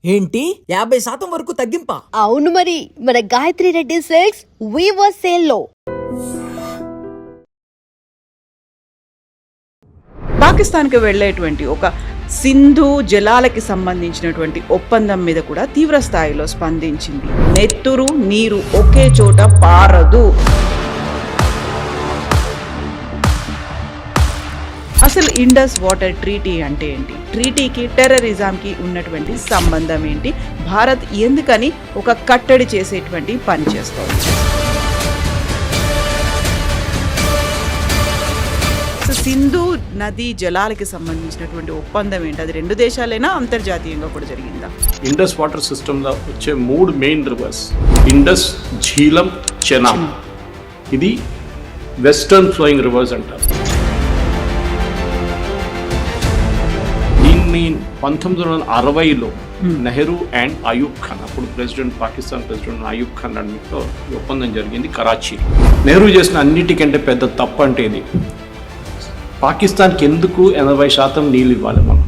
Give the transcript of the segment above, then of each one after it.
ఏంటి 50% వరకు తగ్గింపా? అవును మరి మన Gayatri Reddy silks weaver sale లో పాకిస్తాన్కి వెళ్ళేటువంటి ఒక సింధు జలాలకి సంబంధించినటువంటి ఒప్పందం మీద కూడా తీవ్ర స్థాయిలో స్పందించింది. నెత్తురు నీరు ఒకే చోట పారదు. అసలు ఇండస్ వాటర్ ట్రీటీ అంటే ఏంటి? ట్రీటీకి టెర్రరిజంకి ఉన్నటువంటి సంబంధం ఏంటి? భారత్ ఎందుకని ఒక కట్టడి చేసేటువంటి పని చేస్తోంది? సింధు నది జలాలకి సంబంధించినటువంటి ఒప్పందం ఏంటి? అది రెండు దేశాలైనా అంతర్జాతీయంగా కూడా జరిగిందా? ఇండస్ వాటర్ సిస్టంలో వచ్చే 3 మెయిన్ రివర్స్ ఇండస్, ఝీలం, చెనాబ్. ఇది వెస్టర్న్ ఫ్లోయింగ్ రివర్స్ అంటారు. దీన్ని 1960లో నెహ్రూ అండ్ అయూబ్ ఖాన్, అప్పుడు పాకిస్తాన్ ప్రెసిడెంట్ అయూబ్ ఖాన్ అన్నిటితో ఈ ఒప్పందం జరిగింది కరాచీ. నెహ్రూ చేసిన అన్నిటికంటే పెద్ద తప్పు అంటే ఇది, పాకిస్తాన్కి ఎందుకు 80% నీళ్ళు ఇవ్వాలి మనం?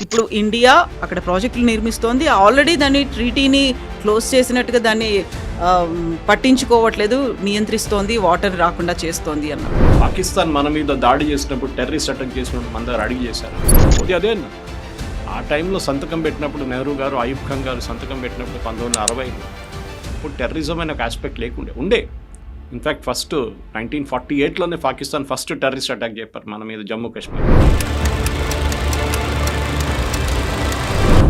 ఇప్పుడు ఇండియా అక్కడ ప్రాజెక్టులు నిర్మిస్తోంది. ఆల్రెడీ దాన్ని ట్రీటీని క్లోజ్ చేసినట్టుగా దాన్ని పట్టించుకోవట్లేదు, నియంత్రిస్తోంది, వాటర్ రాకుండా చేస్తోంది అన్నారు. పాకిస్తాన్ మన మీద దాడి చేసినప్పుడు, టెర్రరిస్ట్ అటాక్ చేసినప్పుడు మన దగ్గర అడిగి చేశారు. అదే ఆ టైంలో సంతకం పెట్టినప్పుడు నెహ్రూ గారు, అయూబ్ ఖాన్ గారు సంతకం పెట్టినప్పుడు 1960లో ఇప్పుడు టెర్రరిజం అనే ఒక ఆస్పెక్ట్ ఉండే. ఇన్ఫ్యాక్ట్ ఫస్ట్ 1948లోనే పాకిస్తాన్ ఫస్ట్ టెర్రరిస్ట్ అటాక్ చెప్పారు మన మీద జమ్మూ కాశ్మీర్.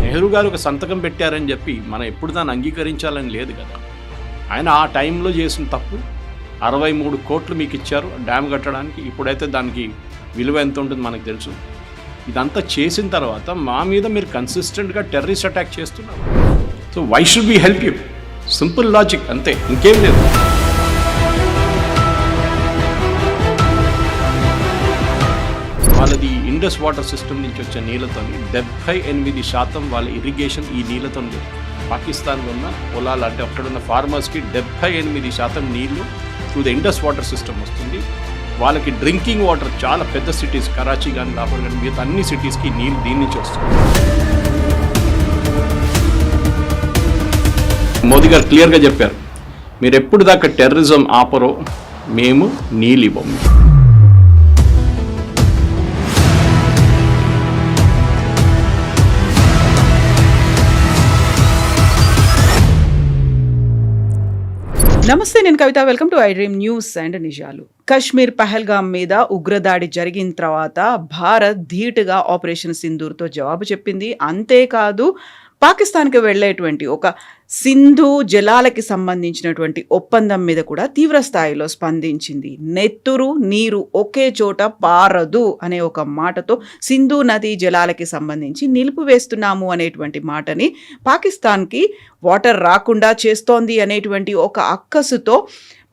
నెహ్రూ గారు ఒక సంతకం పెట్టారని చెప్పి మనం ఎప్పుడు దాన్ని అంగీకరించాలని లేదు కదా. ఆయన ఆ టైంలో చేసిన తప్పు 63 కోట్లు మీకు ఇచ్చారు డ్యామ్ కట్టడానికి. ఇప్పుడైతే దానికి విలువ ఎంత ఉంటుంది మనకు తెలుసు. ఇదంతా చేసిన తర్వాత మా మీద మీరు కన్సిస్టెంట్గా టెర్రరిస్ట్ అటాక్ చేస్తున్నారు. So why should be help you? Simple logic అంతే, ఇంకేం లేదు. వాళ్ళది ఇండస్ వాటర్ సిస్టమ్ నుంచి వచ్చే నీళ్ళతో 78% వాళ్ళ ఇరిగేషన్ ఈ నీళ్ళతో. పాకిస్తాన్లో ఉన్న పొలాలు అంటే అక్కడున్న ఫార్మర్స్కి 78% నీళ్లు through the Indus water system వస్తుంది. వాళ్ళకి డ్రింకింగ్ వాటర్ చాలా పెద్ద సిటీస్, కరాచీ కానీ, లాహోర్ కానీ, మిగతా అన్ని సిటీస్కి నీళ్ళు దీని నుంచి వస్తుంది. మోదీ గారు క్లియర్గా చెప్పారు, మీరు ఎప్పుడు దాకా టెర్రరిజం ఆపరో మేము నీళ్ళు ఇవ్వము. నమస్తే, నేను Kavitha. Welcome to I dream news and నిజాలు. కశ్మీర్ పహల్గాం మీద ఉగ్రదాడి జరిగిన తర్వాత భారత్ ధీటుగా ఆపరేషన్ సింధూర్తో జవాబు చెప్పింది. అంతేకాదు, పాకిస్తాన్కి వెళ్ళేటువంటి ఒక సింధు జలాలకి సంబంధించినటువంటి ఒప్పందం మీద కూడా తీవ్ర స్థాయిలో స్పందించింది. నెత్తురు నీరు ఒకే చోట పారదు అనే ఒక మాటతో సింధు నది జలాలకి సంబంధించి నిలిపివేస్తున్నాము అనేటువంటి మాటని, పాకిస్తాన్కి వాటర్ రాకుండా చేస్తోంది అనేటువంటి ఒక అక్కసుతో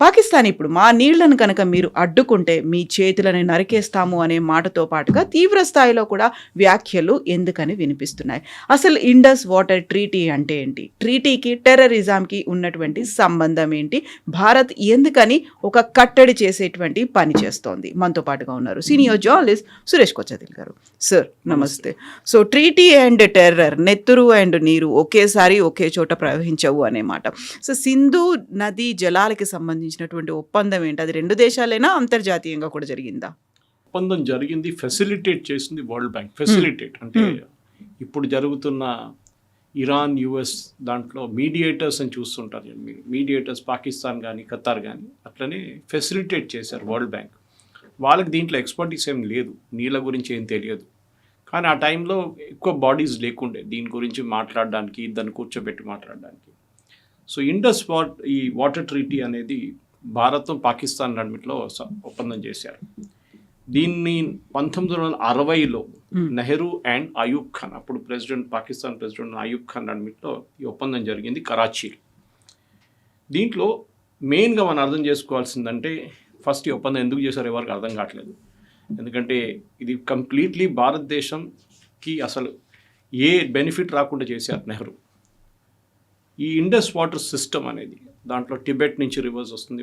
పాకిస్తాన్ ఇప్పుడు మా నీళ్లను కనుక మీరు అడ్డుకుంటే మీ చేతులను నరికేస్తాము అనే మాటతో పాటుగా తీవ్ర స్థాయిలో కూడా వ్యాఖ్యలు ఎందుకని వినిపిస్తున్నాయి. అసలు ఇండస్ వాటర్ ట్రీటీ అంటే ఏంటి? ట్రీటీకి టెర్రరిజంకి ఉన్నటువంటి సంబంధం ఏంటి? భారత్ ఎందుకని ఒక కట్టడి చేసేటువంటి పని చేస్తోంది? మనతో పాటుగా ఉన్నారు సీనియర్ జర్నలిస్ట్ సురేష్ కొచ్చదిల్ గారు. సార్ నమస్తే. సో ట్రీటీ అండ్ టెర్రర్, నెత్తురు అండ్ నీరు ఒకేసారి ఒకే చోట ప్రవహించవు అనే మాట. సో సింధు నది జలాలకి సంబంధించినటువంటి ఒప్పందం ఏంటి? అది రెండు దేశాలైనా అంతర్జాతీయంగా కూడా జరిగిందా? ఒప్పందం జరిగింది, ఫెసిలిటేట్ చేసింది వరల్డ్ బ్యాంక్. ఫెసిలిటేట్ అంటే ఇప్పుడు జరుగుతున్న ఇరాన్, యుఎస్ దాంట్లో మీడియేటర్స్ అని చూస్తుంటారు. మీడియేటర్స్ పాకిస్తాన్ కానీ, ఖతార్ కానీ, అట్లనే ఫెసిలిటేట్ చేశారు వరల్డ్ బ్యాంక్. వాళ్ళకి దీంట్లో ఎక్స్పర్టీస్ ఏం లేదు, నీళ్ళ గురించి ఏం తెలియదు. కానీ ఆ టైంలో ఎక్కువ బాడీస్ లేకుండే దీని గురించి మాట్లాడడానికి, దాన్ని కూర్చోబెట్టి మాట్లాడడానికి. సో ఇండస్ ఈ వాటర్ ట్రీటీ అనేది భారత్, పాకిస్తాన్ రెండిట్లో ఒప్పందం చేశారు. దీన్ని 1960లో నెహ్రూ అండ్ అయూబ్ ఖాన్, అప్పుడు పాకిస్తాన్ ప్రెసిడెంట్ అయూబ్ ఖాన్ రెండిట్లో ఈ ఒప్పందం జరిగింది కరాచీ. దీంట్లో మెయిన్గా మనం అర్థం చేసుకోవాల్సిందంటే, ఫస్ట్ ఈ ఒప్పందం ఎందుకు చేశారో ఎవరికి అర్థం కావట్లేదు. ఎందుకంటే ఇది కంప్లీట్లీ భారతదేశంకి అసలు ఏ బెనిఫిట్ రాకుండా చేశారు నెహ్రూ. ఈ ఇండస్ వాటర్ సిస్టమ్ అనేది దాంట్లో టిబెట్ నుంచి రివర్స్ వస్తుంది,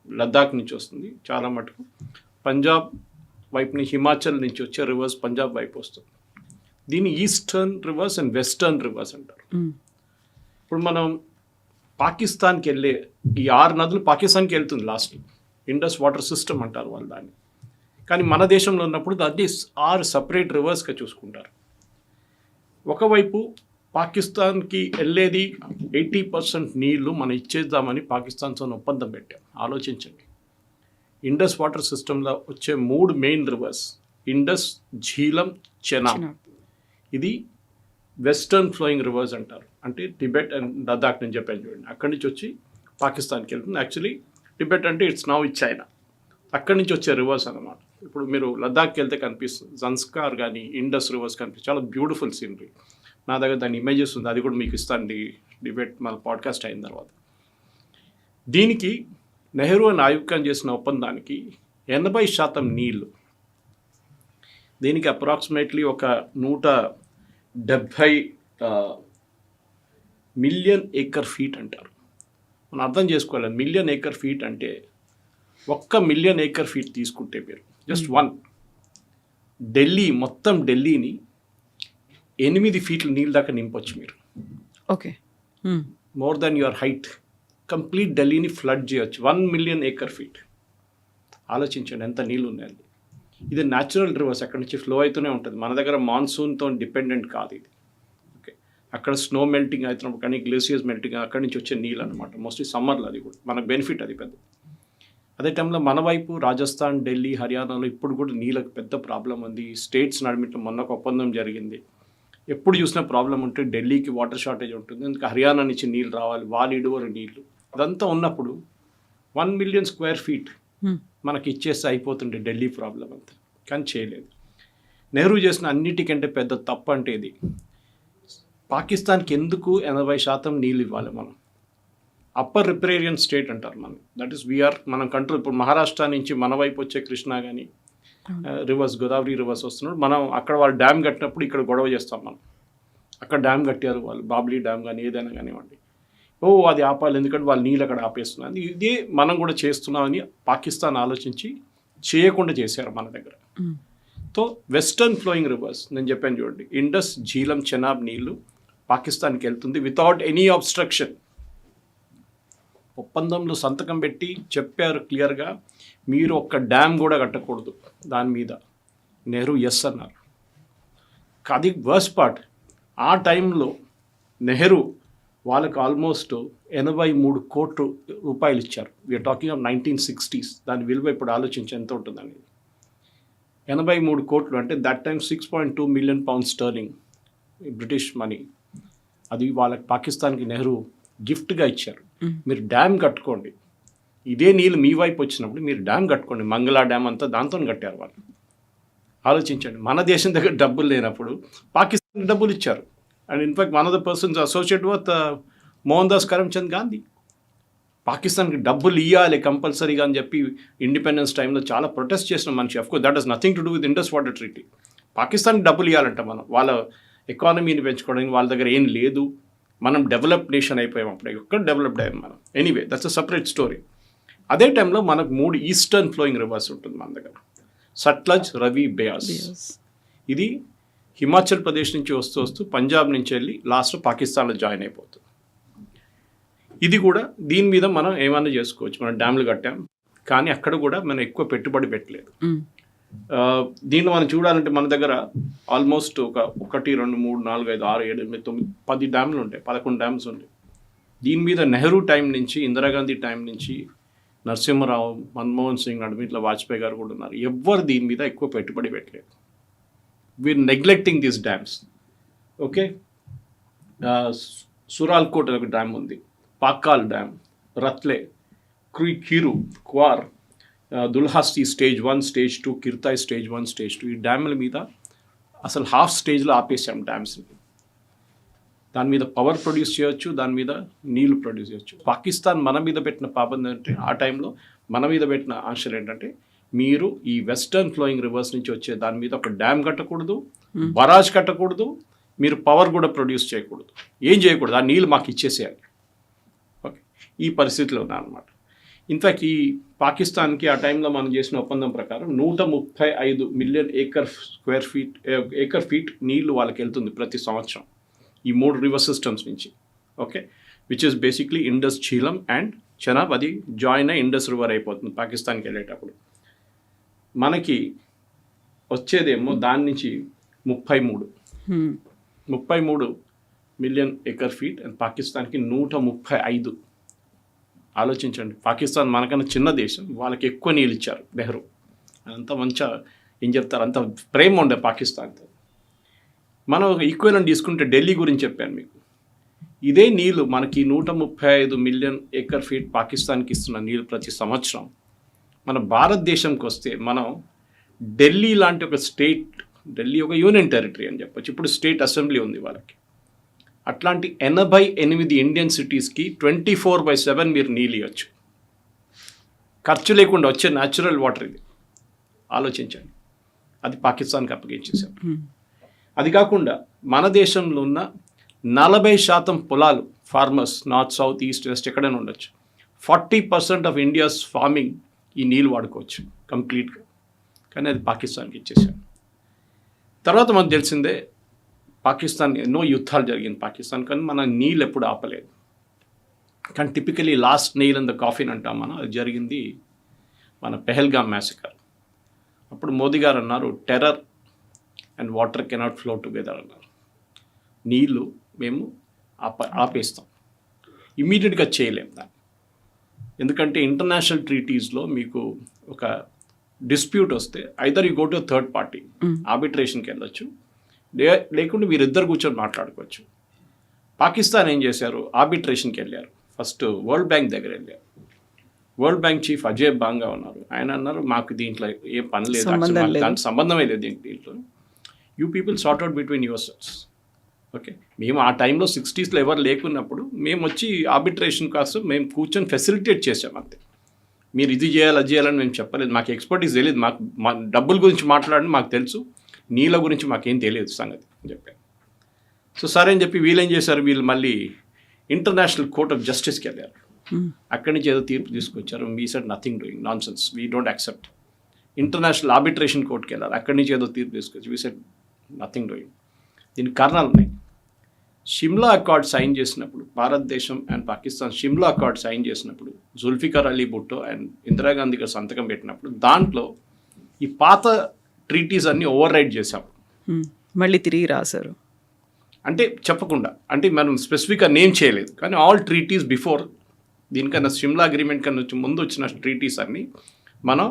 లద్దాఖ్ నుంచి వస్తుంది చాలా మటుకు, పంజాబ్, వైపు నుంచి హిమాచల్ నుంచి వచ్చే రివర్స్ పంజాబ్ వైపు వస్తుంది. దీన్ని eastern reverse and western reverse అంటారు. ఇప్పుడు మనం పాకిస్తాన్కి వెళ్ళే ఈ 6 నదులు పాకిస్తాన్కి వెళ్తుంది లాస్ట్, ఇండస్ వాటర్ సిస్టమ్ అంటారు వాళ్ళు దాన్ని. కానీ మన దేశంలో ఉన్నప్పుడు దాన్ని 6 సపరేట్ రివర్స్గా చూసుకుంటారు. ఒకవైపు పాకిస్తాన్కి వెళ్ళేది 80% నీళ్లు మనం ఇచ్చేద్దామని పాకిస్తాన్తో ఒప్పందం పెట్టాం. ఆలోచించండి, ఇండస్ వాటర్ సిస్టంలో వచ్చే 3 మెయిన్ రివర్స్ ఇండస్, ఝీలం, చెనాబ్. ఇది వెస్టర్న్ ఫ్లోయింగ్ రివర్స్ అంటారు. అంటే టిబెట్ అండ్ లదాఖ్ నేను చెప్పాను చూడండి, అక్కడి నుంచి వచ్చి పాకిస్తాన్కి వెళ్తుంది. యాక్చువల్లీ టిబెట్ అంటే ఇట్స్ నౌ ఇట్ చైనా. అక్కడి నుంచి వచ్చే రివర్స్ అన్నమాట. ఇప్పుడు మీరు లదాఖ్కి వెళ్తే కనిపిస్తుంది జన్స్కార్ కానీ ఇండస్ రివర్స్ కనిపిస్తుంది, చాలా బ్యూటిఫుల్ సీనరీ. నా దగ్గర దాని ఇమేజెస్ ఉంది, అది కూడా మీకు ఇస్తాను డిబేట్ మన పాడ్కాస్ట్ అయిన తర్వాత. దీనికి నెహ్రూ అండ్ అయూబ్ ఖాన్ చేసిన ఒప్పందానికి 80% నీళ్ళు, దీనికి అప్రాక్సిమేట్లీ ఒక 170 మిలియన్ ఏకర్ ఫీట్ అంటారు. మనం అర్థం చేసుకోవాలి, మిలియన్ ఏకర్ ఫీట్ అంటే 1 మిలియన్ ఏకర్ ఫీట్ తీసుకుంటే మీరు జస్ట్ 1 ఢిల్లీ, మొత్తం ఢిల్లీని 8 ఫీట్ల నీళ్ళ దాకా నింపొచ్చు మీరు. Okay, more than your height complete ఢిల్లీని ఫ్లడ్ చేయొచ్చు 1 మిలియన్ ఏకర్ ఫీట్. ఆలోచించండి ఎంత నీళ్ళు ఉన్నాయండి. ఇది న్యాచురల్ రివర్స్, అక్కడి నుంచి ఫ్లో అవుతూనే ఉంటుంది. మన దగ్గర మాన్సూన్తో డిపెండెంట్ కాదు ఇది. ఓకే, అక్కడ స్నో మెల్టింగ్ అవుతున్నప్పుడు కానీ గ్లేసియర్స్ మెల్టింగ్ అక్కడి నుంచి వచ్చే నీళ్ళు అనమాట. మోస్ట్లీ సమ్మర్లో అది కూడా మనకు బెనిఫిట్ అది పెద్ద. అదే టైంలో మన వైపు రాజస్థాన్, ఢిల్లీ, హర్యానాలో ఇప్పుడు కూడా నీళ్ళకి పెద్ద ప్రాబ్లం ఉంది. స్టేట్స్ నడిమిట మొన్న ఒక ఒప్పందం జరిగింది. ఎప్పుడు చూసినా ప్రాబ్లం ఉంటే ఢిల్లీకి వాటర్ షార్టేజ్ ఉంటుంది, ఎందుకంటే హర్యానా నుంచి నీళ్ళు రావాలి, వాళ్ళు ఇడువరు నీళ్ళు. అదంతా ఉన్నప్పుడు 1 మిలియన్ స్క్వేర్ ఫీట్ మనకి ఇచ్చేస్తే అయిపోతుండే ఢిల్లీ ప్రాబ్లం అంతా. కానీ చేయలేదు. నెహ్రూ చేసిన అన్నిటికంటే పెద్ద తప్పు అంటే ఇది, పాకిస్తాన్కి ఎందుకు 80% నీళ్ళు ఇవ్వాలి మనం? అప్పర్ రిప్రేరియన్ స్టేట్ అంటారు మనం, దట్ ఈస్ వీఆర్ మనం కంట్రోల్. ఇప్పుడు మహారాష్ట్ర నుంచి మన వైపు వచ్చే కృష్ణా కానీ రివర్స్ గోదావరి రివర్స్ వస్తున్నాడు, మనం అక్కడ వాళ్ళు డ్యామ్ కట్టినప్పుడు ఇక్కడ గొడవ చేస్తాం మనం. అక్కడ డ్యామ్ కట్టారు వాళ్ళు, బాబ్లీ డ్యామ్ కానీ ఏదైనా కానివ్వండి, అది ఆపాలి ఎందుకంటే వాళ్ళు నీళ్ళు అక్కడ ఆపేస్తున్నారు. ఇదే మనం కూడా చేస్తున్నామని పాకిస్తాన్ ఆలోచించి చేయకుండా చేశారు మన దగ్గర. సో వెస్టర్న్ ఫ్లోయింగ్ రివర్స్ నేను చెప్పాను చూడండి, ఇండస్, ఝీలం, చెనాబ్ నీళ్లు పాకిస్తాన్కి వెళ్తుంది వితౌట్ ఎనీ అబ్స్ట్రక్షన్. ఒప్పందంలో సంతకం పెట్టి చెప్పారు క్లియర్గా, మీరు ఒక్క డ్యామ్ కూడా కట్టకూడదు దాని మీద. నెహ్రూ ఎస్ అన్నారు. అది వర్స్ట్ పార్ట్. ఆ టైంలో నెహ్రూ వాళ్ళకు ఆల్మోస్ట్ 83 కోట్ల రూపాయలు ఇచ్చారు. We're talking of 1960s. దాని విలువ ఇప్పుడు ఆలోచించి ఎంత ఉంటుందని. 83 కోట్లు అంటే that time 6.2 million pound sterling British money. అది వాళ్ళకి పాకిస్తాన్కి నెహ్రూ గిఫ్ట్గా ఇచ్చారు. మీరు డ్యామ్ కట్టుకోండి, ఇదే నీళ్ళు మీ వైపు వచ్చినప్పుడు మీరు డ్యామ్ కట్టుకోండి. మంగళా డ్యామ్ అంతా దాంతో కట్టారు వాళ్ళు. ఆలోచించండి, మన దేశం దగ్గర డబ్బులు లేనప్పుడు పాకిస్తాన్ డబ్బులు ఇచ్చారు. And in fact one of the persons associate with Mohan Das Karamchand Gandhi. పాకిస్తాన్కి డబ్బులు ఇవ్వాలి కంపల్సరీగా అని చెప్పి ఇండిపెండెన్స్ టైంలో చాలా ప్రొటెస్ట్ చేసిన మనిషి. Of course that has nothing to do with Indus water treaty. పాకిస్తాన్కి డబ్బులు ఇవ్వాలంట మనం, వాళ్ళ ఎకానమీని పెంచుకోవడానికి. వాళ్ళ దగ్గర ఏం లేదు, మనం డెవలప్డ్ నేషన్ అయిపోయాం అప్పుడు, ఎక్కడ డెవలప్డ్ అయ్యాం మనం. Anyway that's a separate story. అదే టైంలో మనకు 3 ఈస్టర్న్ ఫ్లోయింగ్ రివర్స్ ఉంటుంది మన దగ్గర, సట్లజ్, రవి, బయాస్. ఇది హిమాచల్ ప్రదేశ్ నుంచి వస్తూ వస్తూ పంజాబ్ నుంచి వెళ్ళి లాస్ట్ పాకిస్తాన్లో జాయిన్ అయిపోతుంది. ఇది కూడా దీని మీద మనం ఏమైనా చేసుకోవచ్చు. మనం డ్యామ్లు కట్టాం, కానీ అక్కడ కూడా మనం ఎక్కువ పెట్టుబడి పెట్టలేదు. దీన్ని మనం చూడాలంటే మన దగ్గర ఆల్మోస్ట్ ఒక 1, 2, 3, 4, 5, 6, 7, 8, 9, 10 డ్యామ్లు ఉంటాయి, 11 డ్యామ్స్ ఉంటాయి. దీని మీద నెహ్రూ టైం నుంచి, ఇందిరాగాంధీ టైం నుంచి, నరసింహరావు, మన్మోహన్ సింగ్, అడ్మిట్ల వాజ్పేయి గారు కూడా ఉన్నారు. ఎవ్వరు దీని మీద ఎక్కువ పెట్టుబడి పెట్టలేదు. We are neglecting these dams. Okay, Suralkot ఒక డ్యామ్ ఉంది, Pakal dam, Ratle, Kiru, Kwar, Dulhasti stage 1, stage 2, Kirthai stage 1, stage 2. ఈ డ్యామ్ల మీద అసలు హాఫ్ స్టేజ్లో ఆపేసాం డ్యామ్స్ని. దాని మీద పవర్ ప్రొడ్యూస్ చేయొచ్చు, దాని మీద నీళ్లు ప్రొడ్యూస్ చేయొచ్చు. పాకిస్తాన్ మన మీద పెట్టిన పాబంది అంటే, ఆ టైంలో మన మీద పెట్టిన ఆంక్షలు ఏంటంటే, మీరు ఈ వెస్టర్న్ ఫ్లోయింగ్ రివర్స్ నుంచి వచ్చే దాని మీద ఒక డ్యామ్ కట్టకూడదు, బరాజ్ కట్టకూడదు, మీరు పవర్ కూడా ప్రొడ్యూస్ చేయకూడదు, ఏం చేయకూడదు, ఆ నీళ్ళు మాకు ఇచ్చేసేయాలి. ఓకే, ఈ పరిస్థితిలో ఉన్నారన్నమాట. ఇన్ఫ్యాక్ట్ ఈ పాకిస్తాన్కి ఆ టైంలో మనం చేసిన ఒప్పందం ప్రకారం 135 మిలియన్ ఏకర్ ఫీట్ నీళ్లు వాళ్ళకి వెళ్తుంది ప్రతి సంవత్సరం ఈ 3 రివర్ సిస్టమ్స్ నుంచి. Okay, which is basically Indus, Jhelum and Chenab. అది జాయిన్ అయ్యి ఇండస్ రివర్ అయిపోతుంది పాకిస్తాన్కి వెళ్ళేటప్పుడు. మనకి వచ్చేదేమో దాని నుంచి 33 మిలియన్ ఏకర్ ఫీట్ అండ్ పాకిస్తాన్కి 135. ఆలోచించండి, పాకిస్తాన్ మనకన్నా చిన్న దేశం, వాళ్ళకి ఎక్కువ నీళ్ళు ఇచ్చారు నెహ్రూ. అంత మంచిగా ఏం చెప్తారు, అంత ప్రేమ ఉండే పాకిస్తాన్తో. మనం ఒక ఈక్వెలెంట్ తీసుకుంటే ఢిల్లీ గురించి చెప్పాను మీకు. ఇదే నీళ్ళు మనకి 135 మిలియన్ ఏకర్ ఫీట్ పాకిస్తాన్కి ఇస్తున్న నీళ్ళు ప్రతి సంవత్సరం. మన భారతదేశంకి వస్తే మనం ఢిల్లీ లాంటి ఒక స్టేట్, ఢిల్లీ ఒక యూనియన్ టెరిటరీ అని చెప్పొచ్చు, ఇప్పుడు స్టేట్ అసెంబ్లీ ఉంది వాళ్ళకి. అట్లాంటి 88 ఇండియన్ సిటీస్కి 24/7 మీరు నీళ్ళు ఇవ్వచ్చు, ఖర్చు లేకుండా వచ్చే న్యాచురల్ వాటర్ ఇది. ఆలోచించండి, అది పాకిస్తాన్కి అప్పగించేసాం. అది కాకుండా మన దేశంలో ఉన్న 40% పొలాలు, farmers north, south, east, west ఎక్కడైనా ఉండొచ్చు. 40% ఆఫ్ ఇండియాస్ ఫార్మింగ్ ఈ నీళ్ళు వాడుకోవచ్చు కంప్లీట్గా. కానీ అది పాకిస్తాన్కి ఇచ్చేసాం. తర్వాత మనకు తెలిసిందే, పాకిస్తాన్ ఎన్నో యుద్ధాలు జరిగింది పాకిస్తాన్, కానీ మన నీళ్ళు ఎప్పుడు ఆపలేదు. కానీ typically last nail in the coffin అంటాం మనం, అది జరిగింది మన పెహల్గామ్ మ్యాసకర్. అప్పుడు మోదీ గారు అన్నారు, terror and water cannot flow together అన్నారు. నీళ్ళు మేము ఆపేస్తాం, ఇమ్మీడియట్గా చేయలేం దాన్ని. ఎందుకంటే ఇంటర్నేషనల్ ట్రీటీస్లో మీకు ఒక డిస్ప్యూట్ వస్తే either you go to third party, ఆర్బిట్రేషన్కి వెళ్ళొచ్చు, లేకుంటే వీరిద్దరు కూర్చొని మాట్లాడుకోవచ్చు. పాకిస్తాన్ ఏం చేశారు, ఆర్బిట్రేషన్కి వెళ్ళారు. ఫస్ట్ వరల్డ్ బ్యాంక్ దగ్గర వెళ్ళారు. వరల్డ్ బ్యాంక్ చీఫ్ అజయ్ బాంగా ఉన్నారు. ఆయన అన్నారు, మాకు దీంట్లో ఏం పని లేదు, దానికి సంబంధమే లేదు దీంట్లో. You people sort out between your cells. Okay, మేము ఆ టైంలో 60s ఎవరు లేకున్నప్పుడు మేము వచ్చి ఆర్బిట్రేషన్ కోసం మేము కూర్చొని ఫెసిలిటేట్ చేసాం అంతే. మీరు ఇది చేయాలి, అది చేయాలని మేము చెప్పలేదు, మాకు ఎక్స్పర్టీస్ తెలియదు, మాకు మా డబ్బుల గురించి మాట్లాడని మాకు తెలుసు, నీళ్ళ గురించి మాకేం తెలియదు సంగతి అని చెప్పారు. సో సరే అని చెప్పి వీళ్ళు ఏం చేశారు, వీళ్ళు మళ్ళీ ఇంటర్నేషనల్ కోర్ట్ ఆఫ్ జస్టిస్కి వెళ్ళారు. అక్కడి నుంచి ఏదో తీర్పు తీసుకొచ్చారు. We said nothing doing, nonsense, we don't accept. International arbitration కోర్ట్కి వెళ్ళారు. అక్కడి నుంచి ఏదో తీర్పు తీసుకొచ్చి వీ సెడ్ నథింగ్ డూయింగ్. దీనికి కారణాలు ఉన్నాయి. షిమ్లా అకార్డ్ సైన్ చేసినప్పుడు, భారతదేశం and Pakistan Shimla accord sign చేసినప్పుడు, జుల్ఫికర్ అలీ భుట్టో అండ్ ఇందిరాగాంధీ గారు సంతకం పెట్టినప్పుడు దాంట్లో ఈ పాత ట్రీటీస్ అన్నీ ఓవర్ రైడ్ చేశాం, మళ్ళీ తిరిగి రాశారు. అంటే చెప్పకుండా, అంటే మనం స్పెసిఫిక్గా నేమ్ చేయలేదు, కానీ ఆల్ ట్రీటీస్ బిఫోర్ దీనికన్నా షిమ్లా అగ్రిమెంట్ కన్నా ముందు వచ్చిన ట్రీటీస్ అన్నీ మనం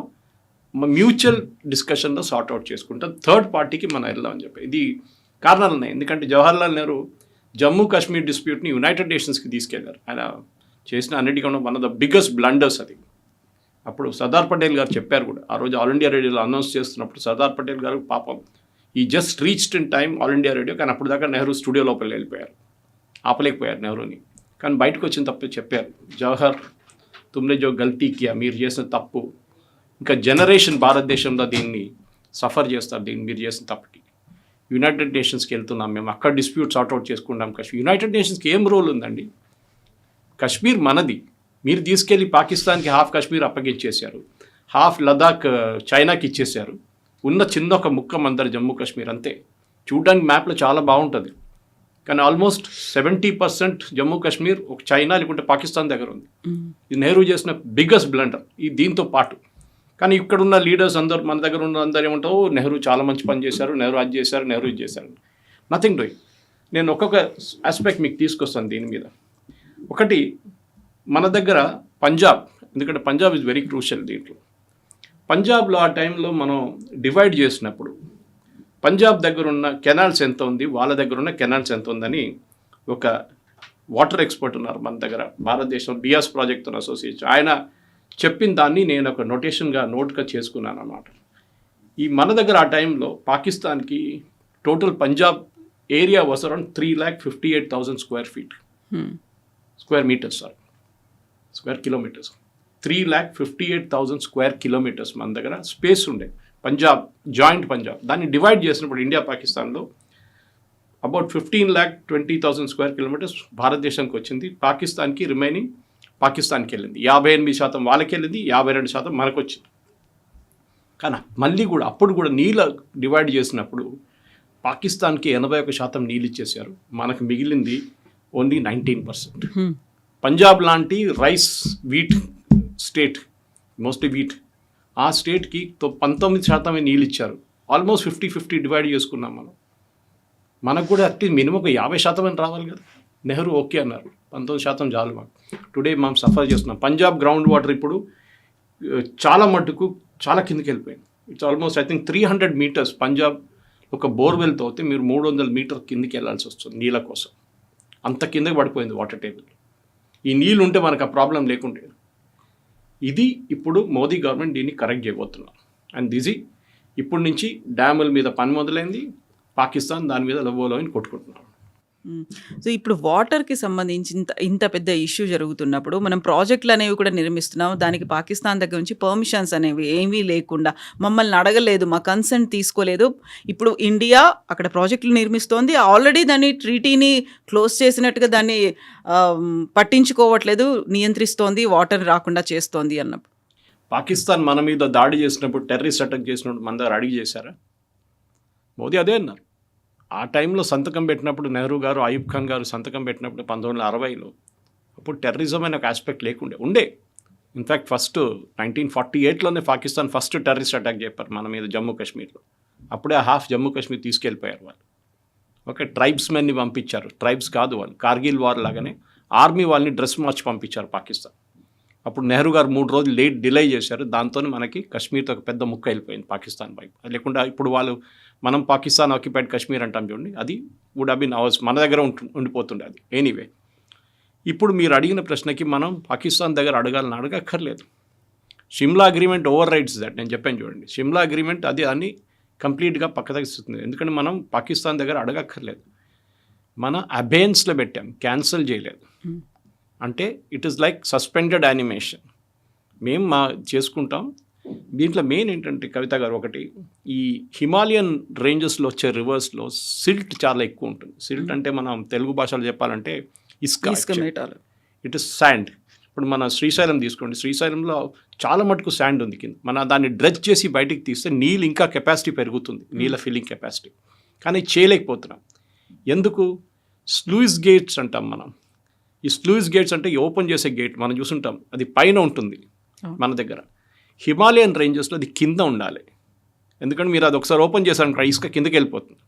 మ్యూచువల్ డిస్కషన్లో సార్ట్అవుట్ చేసుకుంటాం, థర్డ్ పార్టీకి మనం వెళ్దామని చెప్పి. ఇది కారణాలు ఉన్నాయి. ఎందుకంటే జవహర్లాల్ నెహ్రూ జమ్మూ కాశ్మీర్ డిస్ప్యూట్ని యునైటెడ్ నేషన్స్కి తీసుకెళ్లారు. ఆయన చేసిన అన్నిటికన్నా one of the biggest blunders అది. అప్పుడు సర్దార్ పటేల్ గారు చెప్పారు కూడా, ఆ రోజు ఆల్ ఇండియా రేడియోలో అనౌన్స్ చేస్తున్నప్పుడు సర్దార్ పటేల్ గారు పాపం ఈ just reached in time all India radio, కానీ అప్పుడు దాకా నెహ్రూ స్టూడియో లోపల వెళ్ళిపోయారు, ఆపలేకపోయారు నెహ్రూని. కానీ బయటకు వచ్చిన తప్పు చెప్పారు, జవహర్ తుమ్నే జో గల్తీ కియా, మీరు చేసిన తప్పు ఇంకా జనరేషన్ భారతదేశంలో దీన్ని సఫర్ చేస్తారు, దీన్ని మీరు చేసిన తప్పుకి. యునైటెడ్ నేషన్స్కి వెళ్తున్నాం మేము, అక్కడ డిస్ప్యూట్ సార్ట్అవుట్ చేసుకుంటాం కాశ్మీర్. యునైటెడ్ నేషన్స్కి ఏం రోల్ ఉందండి? కాశ్మీర్ మనది, మీరు తీసుకెళ్ళి పాకిస్తాన్కి హాఫ్ కాశ్మీర్ అప్పగించేశారు, హాఫ్ లదాఖ్ చైనాకి ఇచ్చేశారు, ఉన్న చిన్న ఒక ముక్క మందరు జమ్మూ కాశ్మీర్ అంతే. చూడడానికి మ్యాప్లో చాలా బాగుంటుంది, కానీ ఆల్మోస్ట్ 70% జమ్మూ కాశ్మీర్ ఒక చైనా లేకుంటే పాకిస్తాన్ దగ్గర ఉంది. ఇది నెహ్రూ చేసిన బిగ్గెస్ట్ బ్లండర్ ఈ దీంతో పాటు. కానీ ఇక్కడున్న లీడర్స్ అందరూ, మన దగ్గర ఉన్న అందరూ ఏమంటావు, నెహ్రూ చాలా మంచి పని చేశారు, నెహ్రూ అది చేశారు, నెహ్రూ ఇది చేశారు. Nothing doing. నేను ఒక్కొక్క ఆస్పెక్ట్ మీకు తీసుకొస్తాను దీని మీద. ఒకటి, మన దగ్గర పంజాబ్, ఎందుకంటే పంజాబ్ ఇస్ వెరీ క్రూషియల్ దీంట్లో. పంజాబ్లో ఆ టైంలో మనం డివైడ్ చేసినప్పుడు పంజాబ్ దగ్గర ఉన్న కెనాల్స్ ఎంత ఉంది, వాళ్ళ దగ్గర ఉన్న కెనాల్స్ ఎంత ఉందని ఒక వాటర్ ఎక్స్పర్ట్ ఉన్నారు మన దగ్గర, భారతదేశం బియాస్ ప్రాజెక్ట్తో అసోసియేషన్. ఆయన చెప్పిన దాన్ని నేను ఒక నోట్గా చేసుకున్నాను అన్నమాట. ఈ మన దగ్గర ఆ టైంలో పాకిస్తాన్కి total Punjab area was around 3,58,000 square kilometres. 3,58,000 square kilometres మన దగ్గర స్పేస్ ఉండే పంజాబ్, జాయింట్ పంజాబ్. దాన్ని డివైడ్ చేసినప్పుడు ఇండియా పాకిస్తాన్లో అబౌట్ 15,20,000 స్క్వేర్ కిలోమీటర్స్ భారతదేశానికి వచ్చింది, పాకిస్తాన్కి రిమైనింగ్ పాకిస్తాన్కి వెళ్ళింది, 58% వాళ్ళకి వెళ్ళింది, 52% మనకు వచ్చింది. కానీ మళ్ళీ కూడా అప్పుడు కూడా నీళ్ళ డివైడ్ చేసినప్పుడు పాకిస్తాన్కి 81% నీళ్ళు ఇచ్చేసారు, మనకు మిగిలింది ఓన్లీ 19%. పంజాబ్ లాంటి rice wheat state, mostly wheat, ఆ స్టేట్కి 19% నీళ్ళు ఇచ్చారు. ఆల్మోస్ట్ 50-50 డివైడ్ చేసుకున్నాం మనం. మనకు కూడా అట్లీస్ట్ మినిమం ఒక 50% అని రావాలి కదా. నెహ్రూ ఓకే అన్నారు, 19% చాలు మాకు. టుడే మనం సఫర్ చేస్తున్నాం. పంజాబ్ గ్రౌండ్ వాటర్ ఇప్పుడు చాలా మట్టుకు చాలా కిందకి వెళ్ళిపోయింది. It's almost I think 300 meters. Punjab ఒక బోర్వెల్తో అయితే మీరు 300 మీటర్ కిందకి వెళ్ళాల్సి వస్తుంది నీళ్ళ కోసం. అంత కిందకి పడిపోయింది వాటర్ టేబుల్. ఈ నీళ్ళు ఉంటే మనకు ఆ ప్రాబ్లం లేకుండే. ఇది ఇప్పుడు మోదీ గవర్నమెంట్ దీన్ని కరెక్ట్ చేయబోతున్నారు. అండ్ దిజీ ఇప్పటి నుంచి డ్యాముల మీద పని మొదలైంది, పాకిస్తాన్ దాని మీద లవోలోని కొట్టుకుంటున్నారు. సో ఇప్పుడు వాటర్కి సంబంధించి ఇంత పెద్ద ఇష్యూ జరుగుతున్నప్పుడు మనం ప్రాజెక్టులు అనేవి కూడా నిర్మిస్తున్నాం, దానికి పాకిస్తాన్ దగ్గర నుంచి పర్మిషన్స్ అనేవి ఏమీ లేకుండా, మమ్మల్ని అడగలేదు, మా కన్సెంట్ తీసుకోలేదు. ఇప్పుడు ఇండియా అక్కడ ప్రాజెక్టులు నిర్మిస్తోంది, ఆల్రెడీ దాన్ని ట్రీటీని క్లోజ్ చేసినట్టుగా దాన్ని పట్టించుకోవట్లేదు, నియంత్రిస్తోంది, వాటర్ రాకుండా చేస్తోంది అన్నప్పుడు. పాకిస్తాన్ మన మీద దాడి చేసినప్పుడు, టెర్రరిస్ట్ అటాక్ చేసినప్పుడు మన దగ్గర అడిగి చేశారా? మోదీ అదే అన్నారు. ఆ టైంలో సంతకం పెట్టినప్పుడు నెహ్రూ గారు, అయూబ్ ఖాన్ గారు సంతకం పెట్టినప్పుడు 1960లో, అప్పుడు టెర్రరిజం అనే ఒక ఆస్పెక్ట్ లేకుండే ఉండే. ఇన్ఫ్యాక్ట్ ఫస్ట్ 1948లోనే పాకిస్తాన్ ఫస్ట్ టెర్రరిస్ట్ అటాక్ చెప్పారు మన మీద జమ్మూ కాశ్మీర్లో. అప్పుడే హాఫ్ జమ్మూ కాశ్మీర్ తీసుకెళ్ళిపోయారు వాళ్ళు. ఓకే, ట్రైబ్స్మెన్ని పంపించారు, ట్రైబ్స్ కాదు వాళ్ళు, కార్గిల్ వార్ లాగానే ఆర్మీ వాళ్ళని డ్రెస్ మార్చి పంపించారు పాకిస్తాన్. అప్పుడు నెహ్రూ గారు 3 రోజులు డిలే చేశారు, దాంతో మనకి కాశ్మీర్తో ఒక పెద్ద ముక్క వెళ్ళిపోయింది పాకిస్తాన్ వైపు. లేకుండా ఇప్పుడు మనం పాకిస్తాన్ ఆక్యుపైడ్ కాశ్మీర్ అంటాం చూడండి, అది వుడ్ హ్యావ్ బీన్ అవర్స్, మన దగ్గర ఉండిపోతుండే అది. ఎనీవే, ఇప్పుడు మీరు అడిగిన ప్రశ్నకి మనం పాకిస్తాన్ దగ్గర అడగక్కర్లేదు. Shimla agreement overrides that. నేను చెప్పాను చూడండి, షిమ్లా అగ్రిమెంట్ అది అన్ని కంప్లీట్గా పక్కదగిస్తుంది. ఎందుకంటే మనం పాకిస్తాన్ దగ్గర అడగక్కర్లేదు, మన అబేన్స్లో పెట్టాం, క్యాన్సిల్ చేయలేదు. అంటే it is like suspended animation. మేము చేసుకుంటాం. దీంట్లో మెయిన్ ఏంటంటే కవిత గారు, ఒకటి ఈ హిమాలయన్ రేంజెస్లో వచ్చే రివర్స్లో సిల్ట్ చాలా ఎక్కువ ఉంటుంది. సిల్ట్ అంటే మనం తెలుగు భాషలో చెప్పాలంటే ఇసుక. It is sand. ఇప్పుడు మన శ్రీశైలం తీసుకోండి, శ్రీశైలంలో చాలా మటుకు శాండ్ ఉంది కింద. మన దాన్ని డ్రెజ్ చేసి బయటికి తీస్తే నీళ్ళు ఇంకా కెపాసిటీ పెరుగుతుంది, నీళ్ళ ఫిల్లింగ్ కెపాసిటీ. కానీ చేయలేకపోతున్నాం. ఎందుకు? స్లూయిస్ గేట్స్ అంటాం మనం. ఈ స్లూయిస్ గేట్స్ అంటే ఓపెన్ చేసే గేట్ మనం చూసుంటాం, అది పైన ఉంటుంది మన దగ్గర. హిమాలయన్ రేంజెస్లో అది కింద ఉండాలి. ఎందుకంటే మీరు అది ఒకసారి ఓపెన్ చేశారు, ఇసుక కిందకి వెళ్ళిపోతుంది,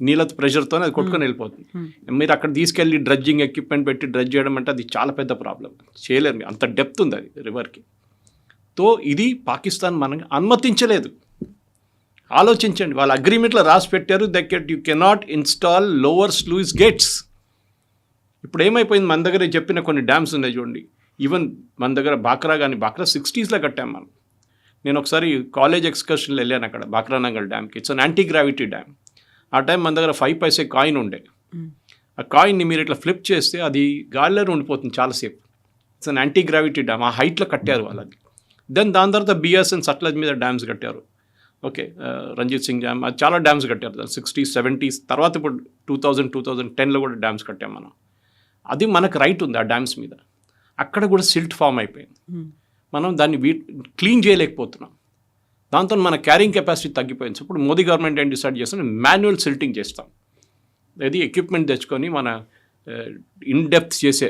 నీళ్ళ ప్రెషర్తోనే అది కొట్టుకొని వెళ్ళిపోతుంది. మీరు అక్కడ తీసుకెళ్ళి డ్రెడ్జింగ్ ఎక్విప్మెంట్ పెట్టి డ్రెడ్జ్ చేయడం అంటే అది చాలా పెద్ద ప్రాబ్లం, చేయలేరు. అంత డెప్త్ ఉంది అది రివర్కి. తో ఇది పాకిస్తాన్ మనకి అనుమతించలేదు. ఆలోచించండి, వాళ్ళ అగ్రిమెంట్లో రాసి పెట్టారు that you cannot install lower sluice gates. ఇప్పుడు ఏమైపోయింది, మన దగ్గర చెప్పిన కొన్ని డ్యామ్స్ ఉన్నాయి చూడండి. ఈవెన్ మన దగ్గర బాక్రా 60sలో కట్టాం మనం. నేను ఒకసారి కాలేజ్ ఎక్స్కర్షన్లో వెళ్ళాను అక్కడ Bhakra Nangal డ్యామ్కి. It's an anti gravity dam. ఆ టైం మన దగ్గర 5 పైసే కాయిన్ ఉండే. ఆ కాయిన్ని మీరు ఇట్లా ఫ్లిప్ చేస్తే అది గాలిలో ఉండిపోతుంది చాలాసేపు. It's an anti gravity dam. ఆ హైట్లో కట్టారు వాళ్ళది. దాని తర్వాత బిఎస్ఎన్ సట్లజ్ మీద డ్యామ్స్ కట్టారు. ఓకే, రంజిత్ సింగ్ డ్యామ్, అది చాలా డ్యామ్స్ కట్టారు 60s, 70s. తర్వాత ఇప్పుడు 2010లో కూడా డ్యామ్స్ కట్టాం మనం. అది మనకు రైట్ ఉంది ఆ డ్యామ్స్ మీద. అక్కడ కూడా సిల్ట్ ఫామ్ అయిపోయింది. మనం దాన్ని క్లీన్ చేయలేకపోతున్నాం. దాంతో మన క్యారింగ్ కెపాసిటీ తగ్గిపోయింది. ఇప్పుడు మోదీ గవర్నమెంట్ ఏం డిసైడ్ చేస్తాం, మాన్యువల్ సిల్టింగ్ చేస్తాం. అది ఎక్విప్మెంట్ తెచ్చుకొని మన ఇన్డెప్త్ చేసే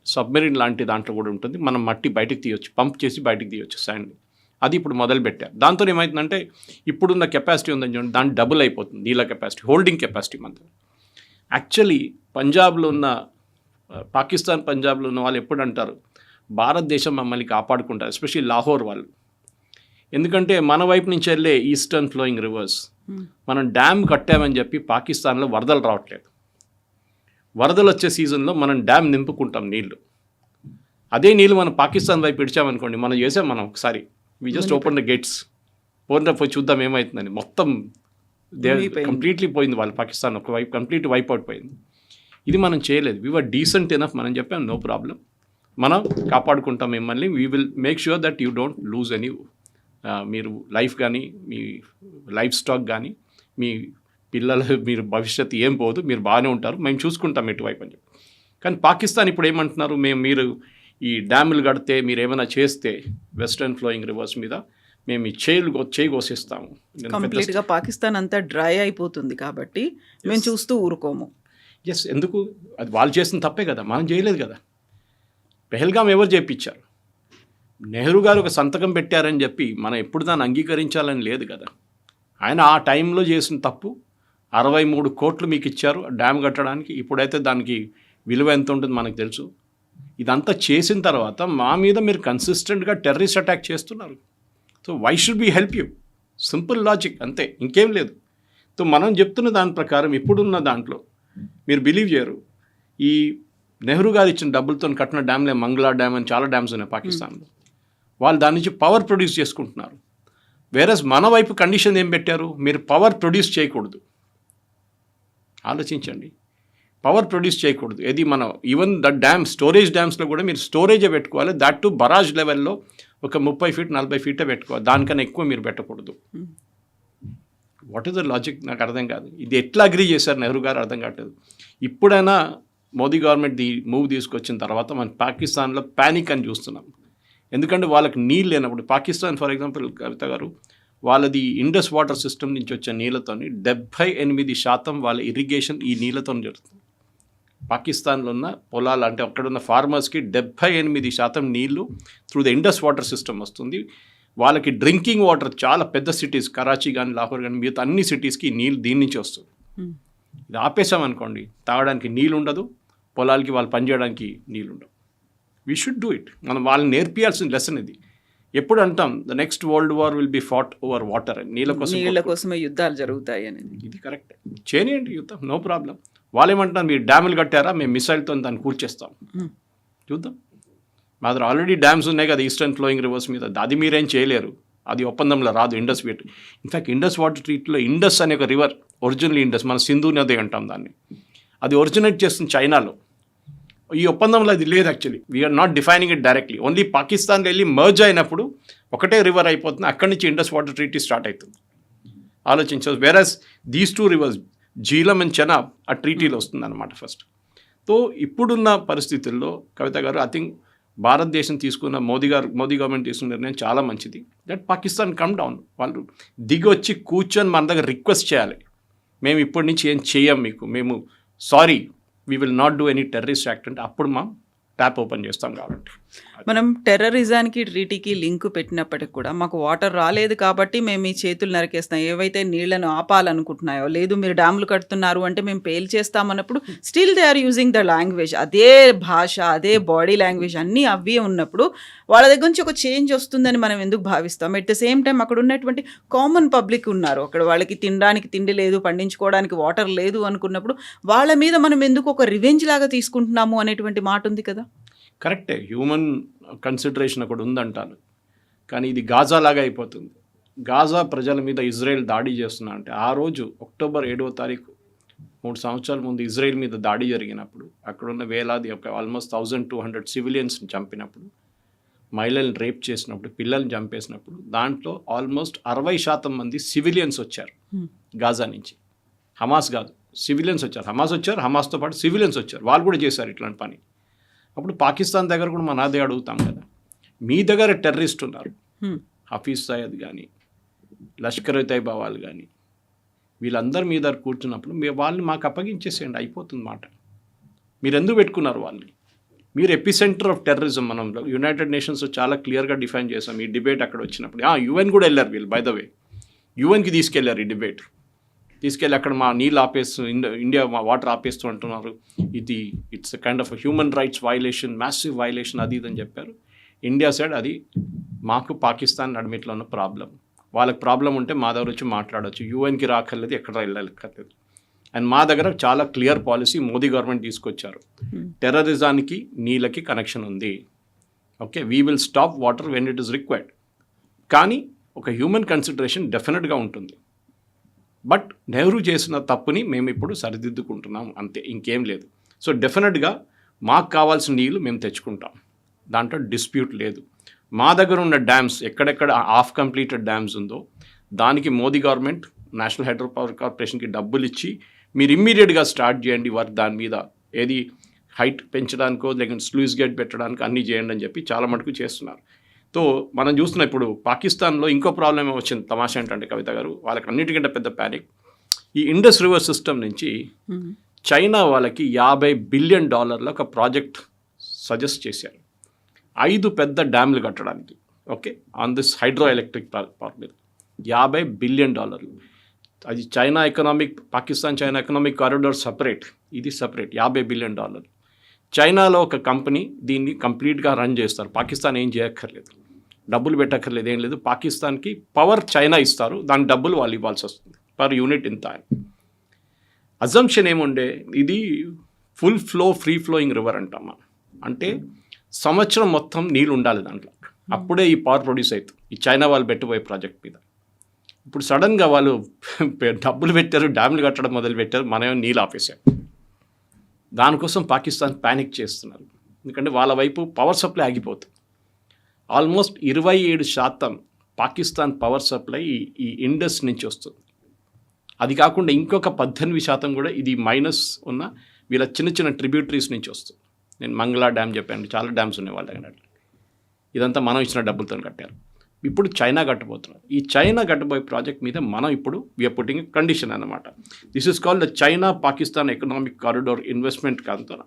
సబ్మెరీన్ లాంటి దాంట్లో కూడా ఉంటుంది, మనం మట్టి బయటకు తీయొచ్చు, పంప్ చేసి బయటకు తీయొచ్చు శాండ్ని. అది ఇప్పుడు మొదలుపెట్టారు. దాంతో ఏమవుతుందంటే ఇప్పుడున్న కెపాసిటీ ఉందని చూడండి, దాన్ని డబుల్ అయిపోతుంది నీళ్ళ కెపాసిటీ, హోల్డింగ్ కెపాసిటీ మన. యాక్చువల్లీ పంజాబ్లో ఉన్న పాకిస్తాన్ పంజాబ్లో ఉన్న వాళ్ళు ఎప్పుడు అంటారు, భారతదేశం మమ్మల్ని కాపాడుకుంటారు, ఎస్పెషల్లీ లాహోర్ వాళ్ళు. ఎందుకంటే మన వైపు నుంచి వెళ్ళే ఈస్టర్న్ ఫ్లోయింగ్ రివర్స్, మనం డ్యామ్ కట్టామని చెప్పి పాకిస్తాన్లో వరదలు రావట్లేదు. వరదలు వచ్చే సీజన్లో మనం డ్యామ్ నింపుకుంటాం నీళ్లు. అదే నీళ్ళు మనం పాకిస్తాన్ వైపు ఇడిచామనుకోండి, మనం చేసాం మనం ఒకసారి, we just open the gates, పోయి చూద్దాం ఏమవుతుందని. మొత్తం కంప్లీట్లీ పోయింది వాళ్ళు, పాకిస్తాన్ ఒక వైపు కంప్లీట్ వైప్ అవుట్ పోయింది. ఇది మనం చేయలేదు. వీ వర్ డీసెంట్ ఎనఫ్, మనం చెప్పాం నో ప్రాబ్లం, మనం కాపాడుకుంటాం మిమ్మల్ని, we will make sure that you don't lose any, మీరు లైఫ్ కానీ మీ లైఫ్ స్టాక్ కానీ మీ పిల్లలు మీరు భవిష్యత్తు ఏం పోదు, మీరు బాగానే ఉంటారు, మేము చూసుకుంటాం ఎటువైపు అని చెప్పి. కానీ పాకిస్తాన్ ఇప్పుడు ఏమంటున్నారు, మీరు ఈ డ్యాములు కడితే మీరు ఏమైనా చేస్తే వెస్టర్న్ ఫ్లోయింగ్ రివర్స్ మీద మేము ఈ చేయి కోసిస్తాము. కంప్లీట్గా పాకిస్తాన్ అంతా డ్రై అయిపోతుంది కాబట్టి మేము చూస్తూ ఊరుకోము. ఎస్, ఎందుకు? అది వాళ్ళు చేసిన తప్పే కదా, మనం చేయలేదు కదా. పెహల్గాం ఎవరు చేయించారు? నెహ్రూ గారు ఒక సంతకం పెట్టారని చెప్పి మనం ఎప్పుడు దాన్ని అంగీకరించాలని లేదు కదా. ఆయన ఆ టైంలో చేసిన తప్పు 63 కోట్లు మీకు ఇచ్చారు డ్యామ్ కట్టడానికి. ఇప్పుడైతే దానికి విలువ ఎంత ఉంటుంది మనకు తెలుసు. ఇదంతా చేసిన తర్వాత మా మీద మీరు కన్సిస్టెంట్గా టెర్రరిస్ట్ అటాక్ చేస్తున్నారు. So why should be help you? Simple logic అంతే, ఇంకేం లేదు. సో మనం చెప్తున్న దాని ప్రకారం ఇప్పుడున్న దాంట్లో మీరు బిలీవ్ చేయరు, ఈ నెహ్రూ గారు ఇచ్చిన డబ్బులతో కట్టిన డ్యామ్లే మంగళా డ్యామ్ అని చాలా డ్యామ్స్ ఉన్నాయి పాకిస్తాన్లో. వాళ్ళు దాని నుంచి పవర్ ప్రొడ్యూస్ చేసుకుంటున్నారు. వేరస్ మన వైపు కండిషన్ ఏం పెట్టారు? మీరు పవర్ ప్రొడ్యూస్ చేయకూడదు. ఆలోచించండి, పవర్ ప్రొడ్యూస్ చేయకూడదు. ఏది మనం ఈవెన్ ద డ్యామ్ స్టోరేజ్ డ్యామ్స్లో కూడా మీరు స్టోరేజే పెట్టుకోవాలి. దట్ టు బరాజ్ లెవెల్లో ఒక 30 ఫీట్ 40 ఫీటే పెట్టుకోవాలి, దానికన్నా ఎక్కువ మీరు పెట్టకూడదు. What is the logic? నాకు అర్థం కాదు. ఇది ఎట్లా అగ్రీ చేశారు నెహ్రూ గారు అర్థం కావట్లేదు. ఇప్పుడైనా మోదీ గవర్నమెంట్ మూవ్ తీసుకొచ్చిన తర్వాత మనం పాకిస్తాన్లో ప్యానిక్ అని చూస్తున్నాం. ఎందుకంటే వాళ్ళకి నీళ్ళు లేనప్పుడు, పాకిస్తాన్ ఫర్ ఎగ్జాంపుల్ కవిత గారు, వాళ్ళది ఇండస్ వాటర్ సిస్టమ్ నుంచి వచ్చే నీళ్ళతో 78% వాళ్ళ ఇరిగేషన్ ఈ నీళ్ళతో జరుగుతుంది. పాకిస్తాన్లో ఉన్న పొలాలు అంటే అక్కడున్న ఫార్మర్స్కి 78% నీళ్లు through the Indus water system వస్తుంది. వాళ్ళకి డ్రింకింగ్ వాటర్ చాలా పెద్ద సిటీస్, కరాచీ కానీ లాహోర్ కానీ మిగతా అన్ని సిటీస్కి నీళ్ళు దీని నుంచి వస్తుంది. ఇది ఆపేసామనుకోండి, తాగడానికి నీళ్ళు ఉండదు, పొలాలకి వాళ్ళు పనిచేయడానికి నీళ్ళు ఉండవు. We should do it. మనం వాళ్ళని నేర్పియాల్సిన లెసన్ ఇది. ఎప్పుడు అంటాం the next world war will be fought over water అని, నీళ్ళ కోసమే యుద్ధాలు జరుగుతాయి అని. ఇది కరెక్ట్, చేయనియండి యుద్ధం, నో ప్రాబ్లం. వాళ్ళు ఏమంటున్నారు, మీరు డ్యాములు కట్టారా, మేము మిసైల్తో దాన్ని కూల్చేస్తాం, చూద్దాం. మా దగ్గర ఆల్రెడీ డ్యామ్స్ ఉన్నాయి కదా ఈస్టర్న్ ఫ్లోయింగ్ రివర్స్ మీద, అది మీరేం చేయలేరు, అది ఒప్పందంలో రాదు. ఇండస్ వీట్ ఇన్ఫ్యాక్ట్ ఇండస్ వాటర్ ట్రీట్లో ఇండస్ అనే ఒక రివర్, ఒరిజినల్ ఇండస్, మన సింధు నది అంటాం దాన్ని, అది ఒరిజినేట్ చేస్తుంది చైనాలో. ఈ ఒప్పందంలో అది లేదు actually. We're not defining it directly. Only పాకిస్తాన్లో వెళ్ళి మర్జ్ అయినప్పుడు ఒకటే రివర్ అయిపోతుంది, అక్కడి నుంచి ఇండస్ వాటర్ ట్రీటీ స్టార్ట్ అవుతుంది. ఆలోచించవచ్చు. Whereas these 2 rivers Jhelum and Chenab ఆ ట్రీటీలో వస్తుంది అనమాట ఫస్ట్. సో ఇప్పుడున్న పరిస్థితుల్లో కవిత గారు, ఐ థింక్ భారతదేశం తీసుకున్న మోదీ గవర్నమెంట్ తీసుకున్న నిర్ణయం చాలా మంచిది. దట్ పాకిస్తాన్ కమ్ డౌన్, వాళ్ళు దిగి వచ్చి కూర్చొని మన దగ్గర రిక్వెస్ట్ చేయాలి, మేము ఇప్పటి నుంచి ఏం చేయం మీకు, మేము sorry we will not do any terrorist act అంటే అప్పుడు మనం ట్యాప్ ఓపెన్ చేస్తాం. కాబట్టి మనం టెర్రరిజానికి ట్రీటీకి లింక్ పెట్టినప్పటికి కూడా మాకు వాటర్ రాలేదు కాబట్టి మేము ఈ చేతులు నరికేస్తాం, ఏవైతే నీళ్లను ఆపాలనుకుంటున్నాయో, లేదు మీరు డ్యాములు కడుతున్నారు అంటే మేము పేల్ చేస్తామన్నప్పుడు still they are using the language, అదే భాష, అదే బాడీ లాంగ్వేజ్ అన్నీ అవే ఉన్నప్పుడు వాళ్ళ దగ్గర నుంచి ఒక చేంజ్ వస్తుందని మనం ఎందుకు భావిస్తాం? ఎట్ ద సేమ్ టైం అక్కడ ఉన్నటువంటి కామన్ పబ్లిక్ ఉన్నారు, అక్కడ వాళ్ళకి తినడానికి తిండి లేదు, పండించుకోవడానికి వాటర్ లేదు అనుకున్నప్పుడు వాళ్ళ మీద మనం ఎందుకు ఒక రివెంజ్ లాగా తీసుకుంటున్నాము అనేటువంటి మాట ఉంది కదా. కరెక్టే, హ్యూమన్ కన్సిడరేషన్ అక్కడ ఉందంటాను. కానీ ఇది గాజా లాగా అయిపోతుంది. గాజా ప్రజల మీద ఇజ్రాయెల్ దాడి చేస్తున్నా అంటే, ఆ రోజు అక్టోబర్ 7వ తారీఖు 3 సంవత్సరాల ముందు ఇజ్రాయెల్ మీద దాడి జరిగినప్పుడు, అక్కడున్న వేలాది ఆల్మోస్ట్ 1200 సివిలియన్స్ని చంపినప్పుడు, మహిళల్ని రేప్ చేసినప్పుడు, పిల్లల్ని చంపేసినప్పుడు, దాంట్లో ఆల్మోస్ట్ 60% మంది సివిలియన్స్ వచ్చారు గాజా నుంచి. హమాస్ కాదు, సివిలియన్స్ వచ్చారు. హమాస్తో పాటు సివిలియన్స్ వచ్చారు, వాళ్ళు కూడా చేశారు ఇట్లాంటి పని. అప్పుడు పాకిస్తాన్ దగ్గర కూడా మన అదే అడుగుతాం కదా, మీ దగ్గర టెర్రరిస్ట్ ఉన్నారు, హఫీజ్ సయద్ కానీ, లష్కర్ తైబా వాళ్ళు కానీ, వీళ్ళందరూ మీ దగ్గర కూర్చున్నప్పుడు వాళ్ళని మాకు అప్పగించేసేయండి, అయిపోతుంది మాట. మీరు ఎందుకు పెట్టుకున్నారు వాళ్ళని? మీరు ఎపిసెంటర్ ఆఫ్ టెర్రరిజం. మనం యునైటెడ్ నేషన్స్ చాలా క్లియర్గా డిఫైన్ చేసాం ఈ డిబేట్ అక్కడ వచ్చినప్పుడు. యుఎన్ కూడా వెళ్ళారు వీళ్ళు, బై ద వే యుఎన్కి తీసుకెళ్లారు ఈ డిబేట్, తీసుకెళ్ళి అక్కడ మా నీళ్ళు ఇండియా మా వాటర్ ఆపేస్తూ అంటున్నారు, ఇది it's kind of human rights violation, massive violation, అది ఇదని చెప్పారు. ఇండియా సైడ్ అది మాకు పాకిస్తాన్ నడిమిట్లో ఉన్న ప్రాబ్లం, వాళ్ళకి ప్రాబ్లం ఉంటే మా దగ్గర వచ్చి మాట్లాడవచ్చు, యూఎన్కి రాకర్లేదు, ఎక్కడ వెళ్ళక్కర్లేదు. అండ్ మా దగ్గర చాలా క్లియర్ పాలసీ మోదీ గవర్నమెంట్ తీసుకొచ్చారు, టెర్రరిజానికి నీళ్ళకి కనెక్షన్ ఉంది, okay, we will stop water when it is required. కానీ ఒక హ్యూమన్ కన్సిడరేషన్ డెఫినెట్గా ఉంటుంది. బట్ నెహ్రూ చేసిన తప్పుని మేము ఇప్పుడు సరిదిద్దుకుంటున్నాం, అంతే, ఇంకేం లేదు. సో డెఫినెట్గా మాకు కావాల్సిన నీళ్ళు మేము తెచ్చుకుంటాం, దాంట్లో డిస్ప్యూట్ లేదు. మా దగ్గర ఉన్న డ్యామ్స్ ఎక్కడెక్కడ హాఫ్ కంప్లీటెడ్ డ్యామ్స్ ఉందో దానికి Modi government national hydro power కార్పొరేషన్కి డబ్బులు ఇచ్చి మీరు ఇమ్మీడియట్గా స్టార్ట్ చేయండి వర్క్ దాని మీద. ఏది హైట్ పెంచడానికో లేకుంటే స్లూయిస్ గేట్ పెట్టడానికి అన్నీ చేయండి అని చెప్పి చాలా మటుకు చేస్తున్నారు. సో మనం చూస్తున్నాం ఇప్పుడు పాకిస్తాన్లో ఇంకో ప్రాబ్లం వచ్చింది. తమాషా ఏంటంటే కవిత గారు, వాళ్ళకి అన్నిటికంటే పెద్ద ప్యానిక్ ఈ ఇండస్ రివర్ సిస్టమ్ నుంచి చైనా వాళ్ళకి $50 బిలియన్ ఒక ప్రాజెక్ట్ సజెస్ట్ చేశారు 5 పెద్ద డ్యామ్లు కట్టడానికి. Okay, on this hydro electric power మీద $50 బిలియన్. అది China economic, Pakistan China economic corridor separate, ఇది సపరేట్. $50 బిలియన్. చైనాలో ఒక కంపెనీ దీన్ని కంప్లీట్గా రన్ చేస్తారు. పాకిస్తాన్ ఏం చేయక్కర్లేదు, డబ్బులు పెట్టక్కర్లేదు, ఏం లేదు. పాకిస్తాన్కి పవర్ చైనా ఇస్తారు, దాని డబ్బులు వాళ్ళు ఇవ్వాల్సి వస్తుంది. పర్ యూనిట్ ఇంత. అజంప్షన్ ఏముండే, ఇది full flow free flowing river అంటాం మనం. అంటే సంవత్సరం మొత్తం నీళ్ళు ఉండాలి దాంట్లో, అప్పుడే ఈ పవర్ ప్రొడ్యూస్ అవుతుంది ఈ చైనా వాళ్ళు పెట్టబోయే ప్రాజెక్ట్ మీద. ఇప్పుడు సడన్గా వాళ్ళు డబ్బులు పెట్టారు, డ్యామ్లు కట్టడం మొదలు పెట్టారు, మనమే నీళ్ళు ఆపేశారు. దానికోసం పాకిస్తాన్ ప్యానిక్ చేస్తున్నారు, ఎందుకంటే వాళ్ళ వైపు పవర్ సప్లై ఆగిపోతుంది. ఆల్మోస్ట్ 27% పాకిస్తాన్ పవర్ సప్లై ఈ ఇండస్ నుంచి వస్తుంది. అది కాకుండా ఇంకొక 18% కూడా ఇది మైనస్ ఉన్న వీళ్ళ చిన్న చిన్న ట్రిబ్యూటరీస్ నుంచి వస్తుంది. నేను మంగళా డ్యామ్ చెప్పాను, చాలా డ్యామ్స్ ఉన్నాయి వాళ్ళ దగ్గర. ఇదంతా మనం ఇచ్చిన డబ్బులతో కట్టారు. ఇప్పుడు చైనా కట్టబోతున్నారు. ఈ చైనా కట్టబోయే ప్రాజెక్ట్ మీద మనం ఇప్పుడు వీఆర్ పుట్టింగ్ కండిషన్ అన్నమాట. This is called the China Pakistan economic corridor investment కాంతోన.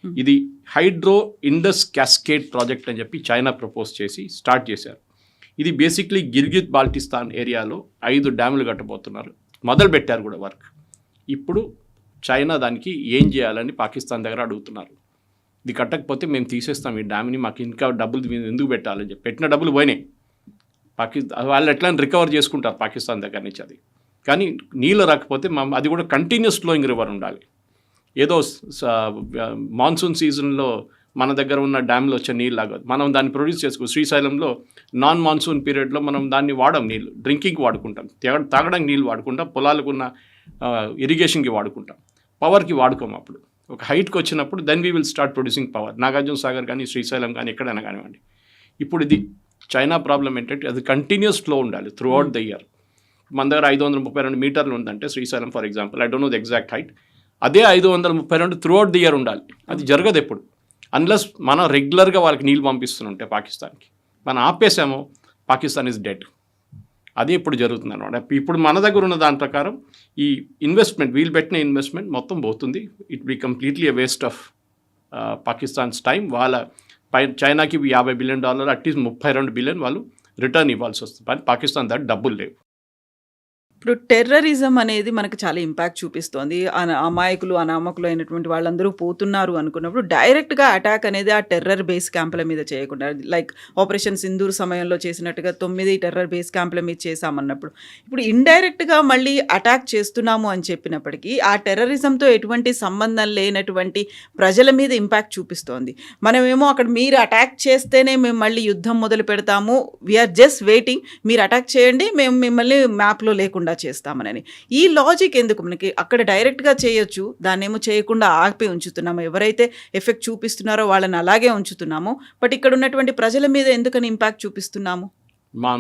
ఇది హైడ్రో ఇండస్ క్యాస్కేడ్ ప్రాజెక్ట్ అని చెప్పి చైనా ప్రపోజ్ చేసి స్టార్ట్ చేశారు. ఇది బేసిక్లీ గిల్గిత్ బాల్టిస్తాన్ ఏరియాలో 5 డ్యాములు కట్టబోతున్నారు, మొదలు పెట్టారు కూడా వర్క్. ఇప్పుడు చైనా దానికి ఏం చేయాలని పాకిస్తాన్ దగ్గర అడుగుతున్నారు. ఇది కట్టకపోతే మేము తీసేస్తాం ఈ డ్యామ్ని, మాకు ఇంకా డబ్బులు ఎందుకు పెట్టాలని చెప్పి. పెట్టిన డబ్బులు పోయినాయి. వాళ్ళు ఎట్లా రికవర్ చేసుకుంటారు పాకిస్తాన్ దగ్గర నుంచి అది. కానీ నీళ్ళు రాకపోతే అది కూడా కంటిన్యూస్ ఫ్లోయింగ్ రివర్ ఉండాలి. ఏదో మాన్సూన్ సీజన్లో మన దగ్గర ఉన్న డ్యామ్లో వచ్చే నీళ్ళు లాగదు, మనం దాన్ని ప్రొడ్యూస్ చేసుకో. శ్రీశైలంలో నాన్ మాన్సూన్ పీరియడ్లో మనం దాన్ని వాడం, నీళ్ళు డ్రింకింగ్కి వాడుకుంటాం, తాగడానికి నీళ్ళు వాడుకుంటాం, పొలాలకు ఉన్న ఇరిగేషన్కి వాడుకుంటాం, పవర్కి వాడుకోము. అప్పుడు ఒక హైట్కి వచ్చినప్పుడు then we will start producing power. Nagarjuna Sagar కానీ శ్రీశైలం కానీ ఎక్కడైనా కానివ్వండి. ఇప్పుడు ఇది చైనా ప్రాబ్లం ఏంటంటే అది కంటిన్యూస్ ఫ్లో ఉండాలి త్రూ అవుట్ ద ఇయర్. మన దగ్గర 532 మీటర్లు ఉందంటే Srisailam for example, I don't know the exact height, అదే 532 త్రూ అవుట్ ది ఇయర్ ఉండాలి. అది జరగదు ఎప్పుడు, అన్లెస్ మనం రెగ్యులర్గా వాళ్ళకి నీళ్ళు పంపిస్తుంటే పాకిస్తాన్కి. మనం ఆపేసామో పాకిస్తాన్ ఈజ్ డెడ్. అదే ఇప్పుడు జరుగుతుంది అనమాట. ఇప్పుడు మన దగ్గర ఉన్న దాని ప్రకారం ఈ ఇన్వెస్ట్మెంట్, వీళ్ళు పెట్టిన ఇన్వెస్ట్మెంట్ మొత్తం పోతుంది. It be completely a waste of Pakistan's time. వాళ్ళ చైనాకి $50 బిలియన్, అట్లీస్ట్ 32 బిలియన్ వాళ్ళు రిటర్న్ ఇవ్వాల్సి వస్తుంది. కానీ పాకిస్తాన్ దగ్గర డబ్బులు లేవు. ఇప్పుడు టెర్రరిజం అనేది మనకు చాలా ఇంపాక్ట్ చూపిస్తోంది. అమాయకులు అనామకులు అయినటువంటి వాళ్ళందరూ పోతున్నారు అనుకున్నప్పుడు డైరెక్ట్గా అటాక్ అనేది ఆ టెర్రర్ బేస్ క్యాంపుల మీద చేయకుండా, లైక్ ఆపరేషన్ సింధూర్ సమయంలో చేసినట్టుగా 9 టెర్రర్ బేస్ క్యాంపుల మీద చేశామన్నప్పుడు ఇప్పుడు ఇండైరెక్ట్గా మళ్ళీ అటాక్ చేస్తున్నాము అని చెప్పినప్పటికీ ఆ టెర్రరిజంతో ఎటువంటి సంబంధం లేనటువంటి ప్రజల మీద ఇంపాక్ట్ చూపిస్తోంది. మనమేమో అక్కడ మీరు అటాక్ చేస్తేనే మేము మళ్ళీ యుద్ధం మొదలు పెడతాము, వీఆర్ జస్ట్ వెయిటింగ్, మీరు అటాక్ చేయండి, మేము మిమ్మల్ని మ్యాప్లో లేకుండా చేస్తామని. ఈ లాజిక్ ఎందుకు? మనకి అక్కడ డైరెక్ట్గా చేయొచ్చు, దాన్ని ఏమో చేయకుండా ఆపి ఉంచుతున్నాము. ఎవరైతే ఎఫెక్ట్ చూపిస్తున్నారో వాళ్ళని అలాగే ఉంచుతున్నాము, బట్ ఇక్కడ ఉన్నటువంటి ప్రజల మీద ఎందుకని ఇంపాక్ట్ చూపిస్తున్నాము?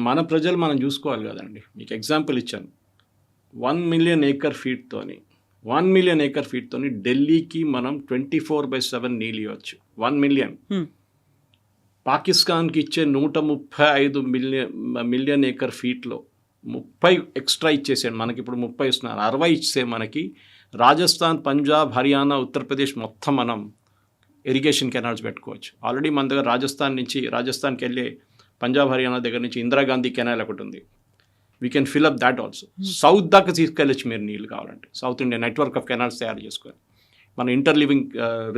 మన ప్రజలు మనం చూసుకోవాలి కదండి. మీకు ఎగ్జాంపుల్ ఇచ్చాను, 1 మిలియన్ ఏకర్ ఫీట్తోని 1 మిలియన్ ఏకర్ ఫీట్తోని ఢిల్లీకి మనం 24/7 నీళ్ళు ఇవ్వచ్చు. 1 మిలియన్. పాకిస్తాన్కి ఇచ్చే 135 మిలియన్ ఏకర్ ఫీట్లో 30 ఎక్స్ట్రా ఇచ్చేసాడు. మనకి ఇప్పుడు 30 ఇస్తున్నారు, 60 ఇచ్చే మనకి రాజస్థాన్, పంజాబ్, హర్యానా, ఉత్తరప్రదేశ్ మొత్తం మనం ఇరిగేషన్ కెనాల్స్ పెట్టుకోవచ్చు. ఆల్రెడీ మన దగ్గర రాజస్థాన్కి వెళ్ళే పంజాబ్, హర్యానా దగ్గర నుంచి ఇందిరాగాంధీ కెనాల్ ఒకటి ఉంది. We can fill up that also. South దాకా తీసుకెళ్ళచ్చు మీరు నీళ్ళు కావాలంటే. South India network of canals తయారు చేసుకోవాలి. మన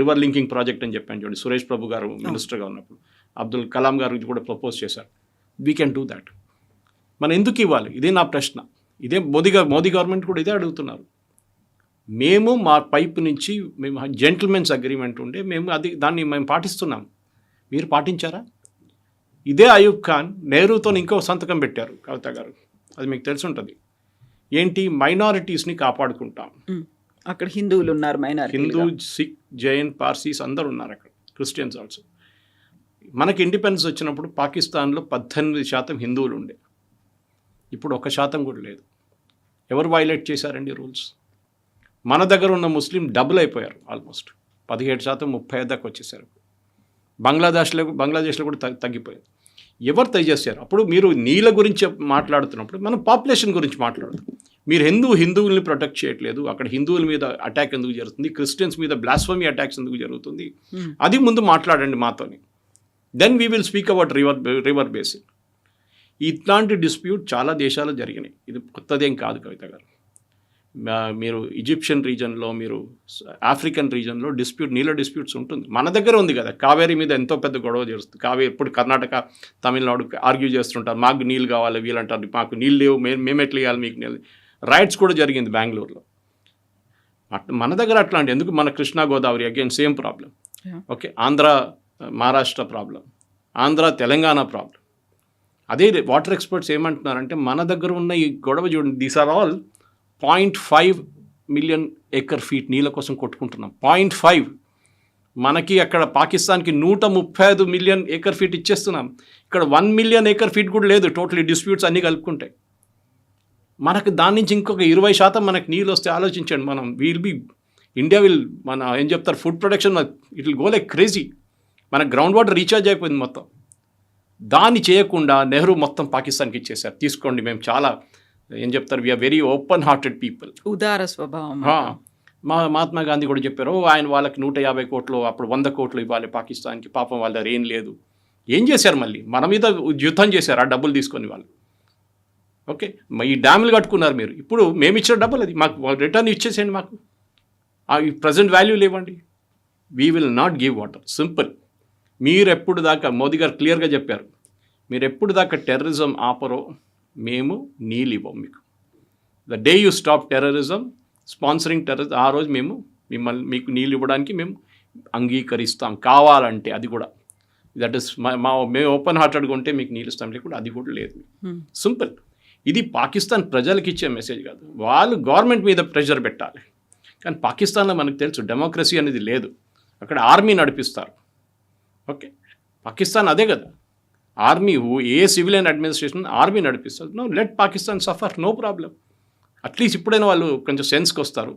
రివర్ లింకింగ్ ప్రాజెక్ట్ అని చెప్పాను చూడండి, సురేష్ ప్రభు గారు మినిస్టర్గా ఉన్నప్పుడు అబ్దుల్ కలాం గారు ఇది కూడా ప్రపోజ్ చేశారు. We can do that. మనం ఎందుకు ఇవ్వాలి? ఇదే నా ప్రశ్న. ఇదే మోదీ గవర్నమెంట్ కూడా ఇదే అడుగుతున్నారు. మేము మా పైపు నుంచి మేము జెంటిల్మెన్స్ అగ్రిమెంట్ ఉండే దాన్ని మేము పాటిస్తున్నాం, మీరు పాటించారా? ఇదే అయూబ్ ఖాన్ నెహ్రూతో ఇంకో సంతకం పెట్టారు కవిత గారు, అది మీకు తెలిసి ఉంటుంది. ఏంటి? మైనారిటీస్ని కాపాడుకుంటాం. అక్కడ హిందువులు ఉన్నారు, హిందూ, సిక్, జైన్, పార్సీస్ అందరు ఉన్నారు అక్కడ, క్రిస్టియన్స్ ఆల్సో. మనకి ఇండిపెండెన్స్ వచ్చినప్పుడు పాకిస్తాన్లో 18% హిందువులు ఉండే, ఇప్పుడు 1% కూడా లేదు. ఎవరు వైలేట్ చేశారండి రూల్స్? మన దగ్గర ఉన్న ముస్లిం డబుల్ అయిపోయారు ఆల్మోస్ట్. 17%, 35 దాకా వచ్చేసారు. బంగ్లాదేశ్లో కూడా తగ్గిపోయింది. ఎవరు తెగేశారు? అప్పుడు మీరు నీళ్ళ గురించి మాట్లాడుతున్నప్పుడు మనం పాపులేషన్ గురించి మాట్లాడుతాం. మీరు హిందువుల్ని ప్రొటెక్ట్ చేయట్లేదు, అక్కడ హిందువుల మీద అటాక్ ఎందుకు జరుగుతుంది, క్రిస్టియన్స్ మీద బ్లాస్ఫమీ అటాక్స్ ఎందుకు జరుగుతుంది, అది ముందు మాట్లాడండి మాతోని. Then we will speak about river basin. ఇట్లాంటి డిస్ప్యూట్ చాలా దేశాలు జరిగినాయి, ఇది కొత్తదేం కాదు కవిత గారు. మీరు ఈజిప్షియన్ రీజన్లో, మీరు ఆఫ్రికన్ రీజన్లో నీళ్ళ డిస్ప్యూట్స్ ఉంటుంది. మన దగ్గర ఉంది కదా, కావేరీ మీద ఎంతో పెద్ద గొడవ జరుగుతుంది. కావేరీ ఇప్పుడు కర్ణాటక, తమిళనాడు ఆర్గ్యూ చేస్తుంటారు, మాకు నీళ్ళు కావాలి, వీళ్ళంటారు మాకు నీళ్ళు లేవు, మేము ఎట్లా ఇవ్వాలి మీకు నీళ్ళు. రైట్స్ కూడా జరిగింది బెంగళూరులో. మన దగ్గర అట్లాంటి ఎందుకు? మన Krishna Godavari again same problem. Okay, Andhra Maharashtra problem, Andhra Telangana problem. అదే వాటర్ ఎక్స్పర్ట్స్ ఏమంటున్నారంటే మన దగ్గర ఉన్న ఈ గొడవ చూడండి, these are all 0.5 million acre feet నీళ్ళ కోసం కొట్టుకుంటున్నాం. 0.5. మనకి అక్కడ పాకిస్తాన్కి 135 మిలియన్ ఏకర్ ఫీట్ ఇచ్చేస్తున్నాం. ఇక్కడ 1 మిలియన్ ఏకర్ ఫీట్ కూడా లేదు టోటలీ డిస్ప్యూట్స్ అన్నీ కలుపుకుంటాయి. మనకు దాని నుంచి ఇంకొక 20% మనకు నీళ్ళు వస్తే ఆలోచించండి. మనం ఇండియా మన ఏం చెప్తారు, food production it will go like crazy. మన గ్రౌండ్ వాటర్ రీఛార్జ్ అయిపోయింది మొత్తం. దాన్ని చేయకుండా నెహ్రూ మొత్తం పాకిస్తాన్కి ఇచ్చేసారు. తీసుకోండి, మేము చాలా ఏం చెప్తారు, we're very open hearted people, ఉదార స్వభావం. మహాత్మా గాంధీ కూడా చెప్పారు, ఆయన వాళ్ళకి 150 కోట్లు, అప్పుడు 100 కోట్లు ఇవ్వాలి పాకిస్తాన్కి, పాపం వాళ్ళ దగ్గర ఏం లేదు. ఏం చేశారు? మళ్ళీ మన మీద యుద్ధం చేశారు ఆ డబ్బులు తీసుకొని వాళ్ళు. ఓకే, ఈ డ్యాములు కట్టుకున్నారు మీరు. ఇప్పుడు మేము ఇచ్చిన డబ్బులు అది మాకు రిటర్న్ ఇచ్చేసేయండి, మాకు ఈ ప్రజెంట్ వాల్యూ లేవండి. We will not give water, simple. మీరు ఎప్పుడు దాకా, మోదీ గారు క్లియర్గా చెప్పారు, మీరు ఎప్పుడు దాకా టెర్రరిజం ఆపరో మేము నీళ్ళు ఇవ్వం మీకు. The day you stop terrorism, sponsoring terrorism, ఆ రోజు మేము మీకు నీళ్ళు ఇవ్వడానికి మేము అంగీకరిస్తాం, కావాలంటే. అది కూడా దట్ ఈస్ మేము ఓపెన్ హార్టెడ్గా ఉంటే మీకు నీళ్ళు ఇస్తాం, లేకుండా అది కూడా లేదు. సింపుల్. ఇది పాకిస్తాన్ ప్రజలకు ఇచ్చే మెసేజ్ కాదు, వాళ్ళు గవర్నమెంట్ మీద ప్రెషర్ పెట్టాలి. కానీ పాకిస్తాన్లో మనకు తెలుసు డెమోక్రసీ అనేది లేదు, అక్కడ ఆర్మీ నడిపిస్తారు. ఓకే, పాకిస్తాన్ అదే కదా, army, a civilian administration army నడిపిస్తారు. No, let Pakistan suffer, no problem. At least ఇప్పుడైనా వాళ్ళు కొంచెం సెన్స్కి వస్తారు.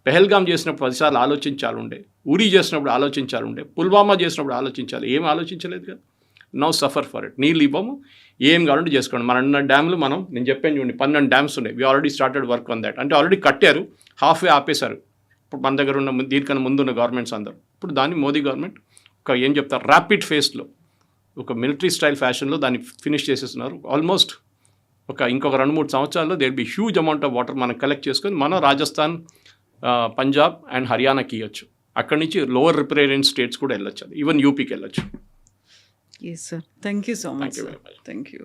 పెహల్గాం చేసినప్పుడు 10 సార్లు ఆలోచించాలుండే, ఉరీ చేసినప్పుడు ఆలోచించాలుండే, పుల్వామా చేసినప్పుడు ఆలోచించాలి, ఏం ఆలోచించలేదు కదా. No suffer for it. నీళ్ళు ఇవ్వము, ఏం కావాలంటే చేసుకోండి. మన డ్యామ్లు నేను చెప్పాను చూడండి, 12 డ్యామ్స్ ఉన్నాయి. We already started work on that. అంటే ఆల్రెడీ కట్టారు, హాఫ్వే ఆపేశారు. ఇప్పుడు మన దగ్గర ఉన్న దీనికన్నా ముందున్న గవర్నమెంట్స్ అందరూ. ఇప్పుడు దాన్ని మోదీ గవర్నమెంట్ ఒక ఏం చెప్తారు, ర్యాపిడ్ ఫేస్లో, ఒక మిలిటరీ స్టైల్ ఫ్యాషన్లో దాన్ని ఫినిష్ చేసేస్తున్నారు. ఆల్మోస్ట్ ఇంకొక 2-3 సంవత్సరాల్లో there be huge amount of water మనం కలెక్ట్ చేసుకొని మనం రాజస్థాన్, పంజాబ్ అండ్ హర్యానాకి ఇవ్వచ్చు. అక్కడి నుంచి లోవర్ రిప్రజెంటేటివ్ స్టేట్స్ కూడా వెళ్ళొచ్చు, ఈవెన్ యూపీకి వెళ్ళొచ్చు. Yes, sir. Thank you so much. Thank you very much. Thank you.